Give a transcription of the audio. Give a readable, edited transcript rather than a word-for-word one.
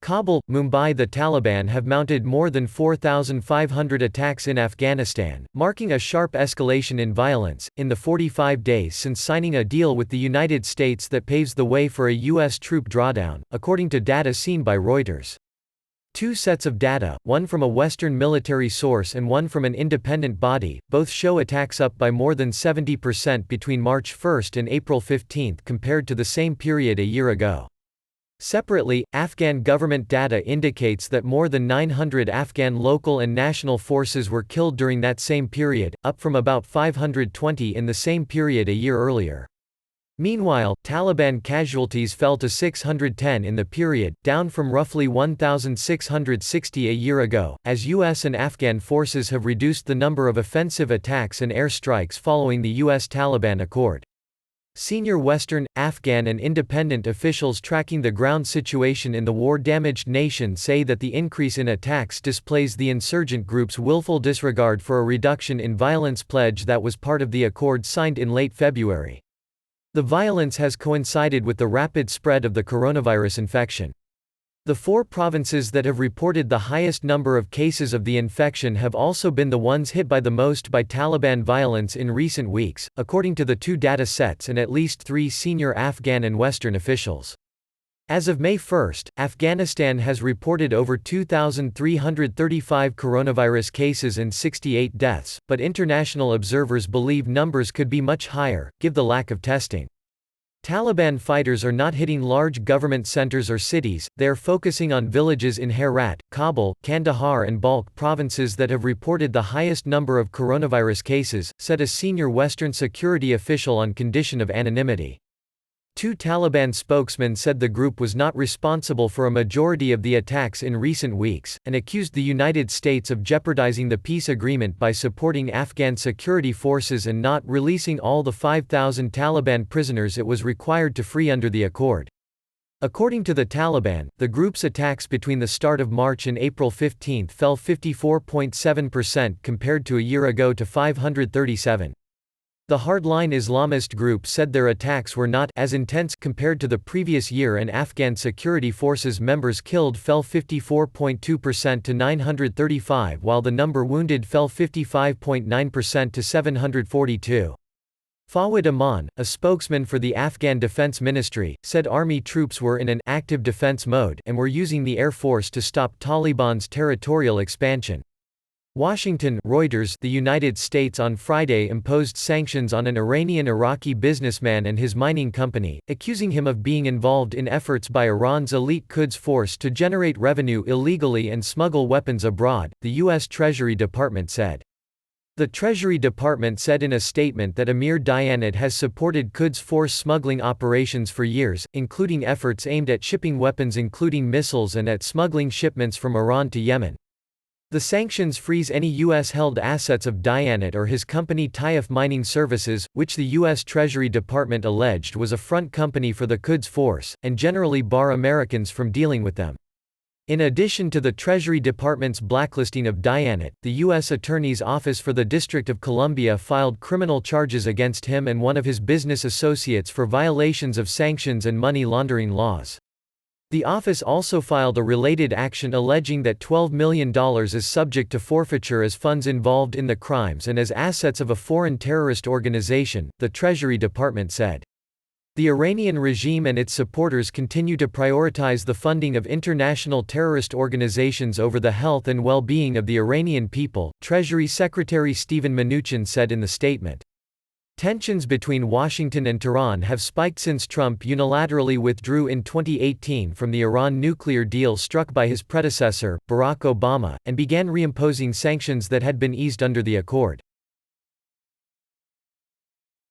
Kabul, Mumbai. The Taliban have mounted more than 4,500 attacks in Afghanistan, marking a sharp escalation in violence, in the 45 days since signing a deal with the United States that paves the way for a U.S. troop drawdown, according to data seen by Reuters. Two sets of data, one from a Western military source and one from an independent body, both show attacks up by more than 70% between March 1 and April 15 compared to the same period a year ago. Separately, Afghan government data indicates that more than 900 Afghan local and national forces were killed during that same period, up from about 520 in the same period a year earlier. Meanwhile, Taliban casualties fell to 610 in the period, down from roughly 1,660 a year ago, as U.S. and Afghan forces have reduced the number of offensive attacks and air strikes following the U.S.-Taliban accord. Senior Western, Afghan and independent officials tracking the ground situation in the war-damaged nation say that the increase in attacks displays the insurgent group's willful disregard for a reduction in violence pledge that was part of the accord signed in late February. The violence has coincided with the rapid spread of the coronavirus infection. The four provinces that have reported the highest number of cases of the infection have also been the ones hit by the most by Taliban violence in recent weeks, according to the two data sets and at least three senior Afghan and Western officials. As of May 1, Afghanistan has reported over 2,335 coronavirus cases and 68 deaths, but international observers believe numbers could be much higher, given the lack of testing. Taliban fighters are not hitting large government centers or cities, they are focusing on villages in Herat, Kabul, Kandahar and Balkh provinces that have reported the highest number of coronavirus cases, said a senior Western security official on condition of anonymity. Two Taliban spokesmen said the group was not responsible for a majority of the attacks in recent weeks, and accused the United States of jeopardizing the peace agreement by supporting Afghan security forces and not releasing all the 5,000 Taliban prisoners it was required to free under the accord. According to the Taliban, the group's attacks between the start of March and April 15 fell 54.7% compared to a year ago to 537. The hardline Islamist group said their attacks were not as intense compared to the previous year, and Afghan security forces members killed fell 54.2% to 935 while the number wounded fell 55.9% to 742. Fawad Aman, a spokesman for the Afghan Defense Ministry, said army troops were in an active defense mode and were using the air force to stop Taliban's territorial expansion. Washington, Reuters. The United States on Friday imposed sanctions on an Iranian-Iraqi businessman and his mining company, accusing him of being involved in efforts by Iran's elite Quds force to generate revenue illegally and smuggle weapons abroad, the U.S. Treasury Department said. The Treasury Department said in a statement that Amir Diyanat has supported Quds force smuggling operations for years, including efforts aimed at shipping weapons including missiles and at smuggling shipments from Iran to Yemen. The sanctions freeze any U.S.-held assets of Diyanat or his company Taif Mining Services, which the U.S. Treasury Department alleged was a front company for the Quds force, and generally bar Americans from dealing with them. In addition to the Treasury Department's blacklisting of Diyanat, the U.S. Attorney's Office for the District of Columbia filed criminal charges against him and one of his business associates for violations of sanctions and money laundering laws. The office also filed a related action alleging that $12 million is subject to forfeiture as funds involved in the crimes and as assets of a foreign terrorist organization, the Treasury Department said. The Iranian regime and its supporters continue to prioritize the funding of international terrorist organizations over the health and well-being of the Iranian people, Treasury Secretary Steven Mnuchin said in the statement. Tensions between Washington and Tehran have spiked since Trump unilaterally withdrew in 2018 from the Iran nuclear deal struck by his predecessor, Barack Obama, and began reimposing sanctions that had been eased under the accord.